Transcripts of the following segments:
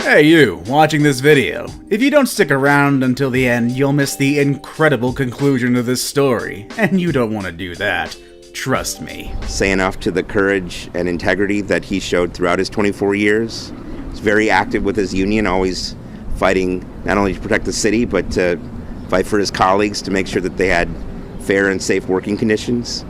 Hey you, watching this video. If you don't stick around until the end, you'll miss the incredible conclusion of this story, and you don't want to do that. Trust me. Saying off to the courage and integrity that he showed throughout his 24 years. He's very active with his union, always fighting not only to protect the city, but to fight for his colleagues to make sure that they had fair and safe working conditions.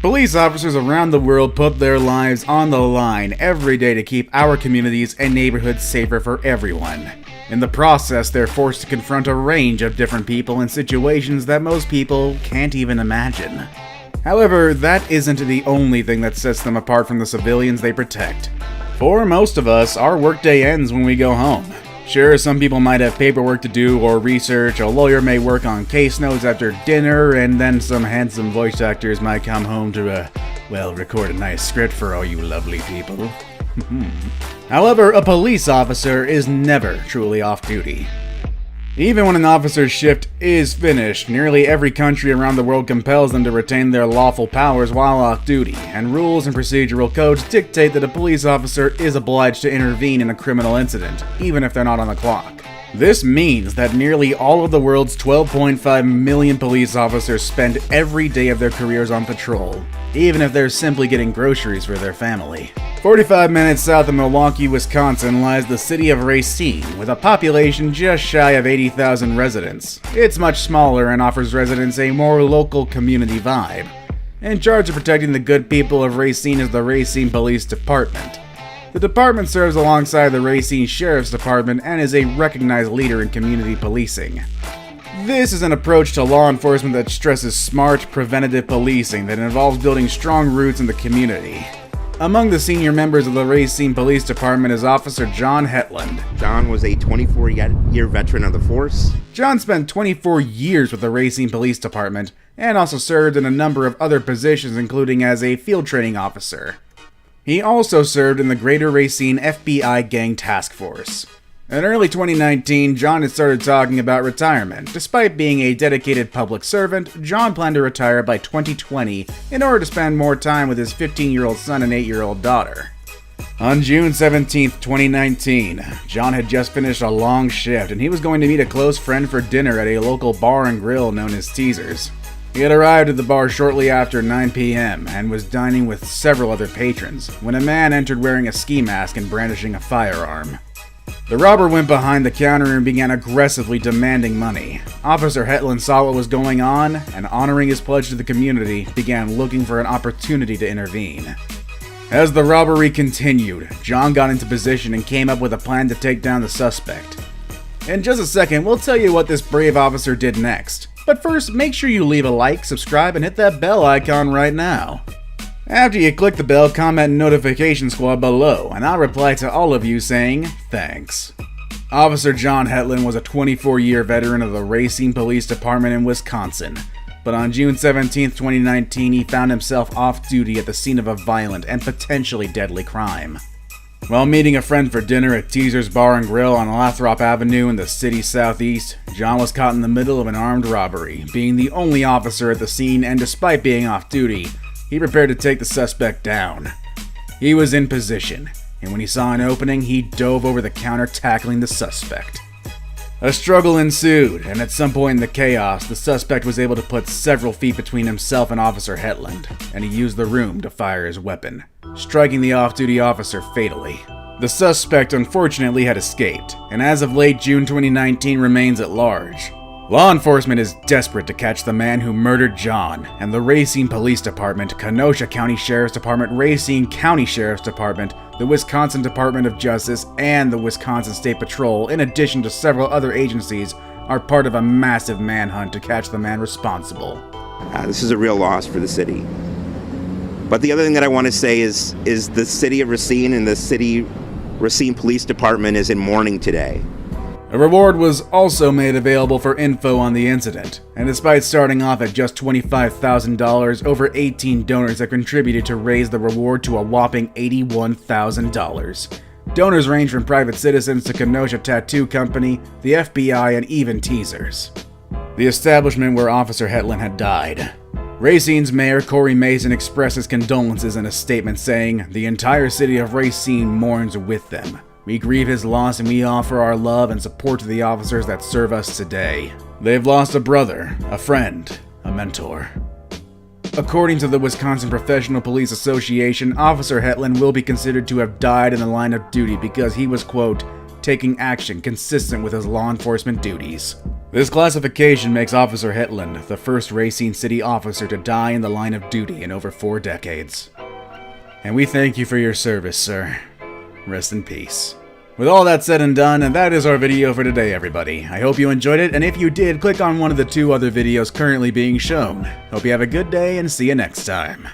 Police officers around the world put their lives on the line every day to keep our communities and neighborhoods safer for everyone. In the process, they're forced to confront a range of different people in situations that most people can't even imagine. However, that isn't the only thing that sets them apart from the civilians they protect. For most of us, our workday ends when we go home. Sure, some people might have paperwork to do or research, a lawyer may work on case notes after dinner, and then some handsome voice actors might come home to, record a nice script for all you lovely people. However, a police officer is never truly off duty. Even when an officer's shift is finished, nearly every country around the world compels them to retain their lawful powers while off duty, and rules and procedural codes dictate that a police officer is obliged to intervene in a criminal incident, even if they're not on the clock. This means that nearly all of the world's 12.5 million police officers spend every day of their careers on patrol, even if they're simply getting groceries for their family. 45 minutes south of Milwaukee, Wisconsin lies the city of Racine, with a population just shy of 80,000 residents. It's much smaller and offers residents a more local community vibe. In charge of protecting the good people of Racine is the Racine Police Department. The department serves alongside the Racine Sheriff's Department and is a recognized leader in community policing. This is an approach to law enforcement that stresses smart, preventative policing that involves building strong roots in the community. Among the senior members of the Racine Police Department is Officer John Hetland. John was a 24-year veteran of the force. John spent 24 years with the Racine Police Department and also served in a number of other positions, including as a field training officer. He also served in the Greater Racine FBI Gang Task Force. In early 2019, John had started talking about retirement. Despite being a dedicated public servant, John planned to retire by 2020 in order to spend more time with his 15-year-old son and 8-year-old daughter. On June 17, 2019, John had just finished a long shift and he was going to meet a close friend for dinner at a local bar and grill known as Teasers. He had arrived at the bar shortly after 9 p.m. and was dining with several other patrons when a man entered wearing a ski mask and brandishing a firearm. The robber went behind the counter and began aggressively demanding money. Officer Hetland saw what was going on and, honoring his pledge to the community, began looking for an opportunity to intervene. As the robbery continued, John got into position and came up with a plan to take down the suspect. In just a second, we'll tell you what this brave officer did next. But first, make sure you leave a like, subscribe, and hit that bell icon right now. After you click the bell, comment Notification Squad below, and I'll reply to all of you saying thanks. Officer John Hetland was a 24-year veteran of the Racine Police Department in Wisconsin, but on June 17, 2019, he found himself off duty at the scene of a violent and potentially deadly crime. While meeting a friend for dinner at Teaser's Bar and Grill on Lathrop Avenue in the city's southeast, John was caught in the middle of an armed robbery, being the only officer at the scene, and despite being off duty, he prepared to take the suspect down. He was in position, and when he saw an opening, he dove over the counter, tackling the suspect. A struggle ensued, and at some point in the chaos, the suspect was able to put several feet between himself and Officer Hetland, and he used the room to fire his weapon, striking the off-duty officer fatally. The suspect unfortunately had escaped, and as of late June 2019 remains at large. Law enforcement is desperate to catch the man who murdered John, and the Racine Police Department, Kenosha County Sheriff's Department, Racine County Sheriff's Department, the Wisconsin Department of Justice, and the Wisconsin State Patrol, in addition to several other agencies, are part of a massive manhunt to catch the man responsible. This is a real loss for the city. But the other thing that I want to say is the city of Racine and the Racine Police Department is in mourning today. A reward was also made available for info on the incident, and despite starting off at just $25,000, over 18 donors have contributed to raise the reward to a whopping $81,000. Donors range from private citizens to Kenosha Tattoo Company, the FBI, and even Teasers, the establishment where Officer Hetland had died. Racine's mayor, Corey Mason, expressed his condolences in a statement saying, "The entire city of Racine mourns with them. We grieve his loss and we offer our love and support to the officers that serve us today. They've lost a brother, a friend, a mentor. According to the Wisconsin Professional Police Association, Officer Hetland will be considered to have died in the line of duty because he was, quote, taking action consistent with his law enforcement duties. This classification makes Officer Hetland the first Racine City officer to die in the line of duty in over 4 decades. And we thank you for your service, sir. Rest in peace. With all that said and done, and that is our video for today, everybody. I hope you enjoyed it, and if you did, click on one of the 2 other videos currently being shown. Hope you have a good day, and see you next time.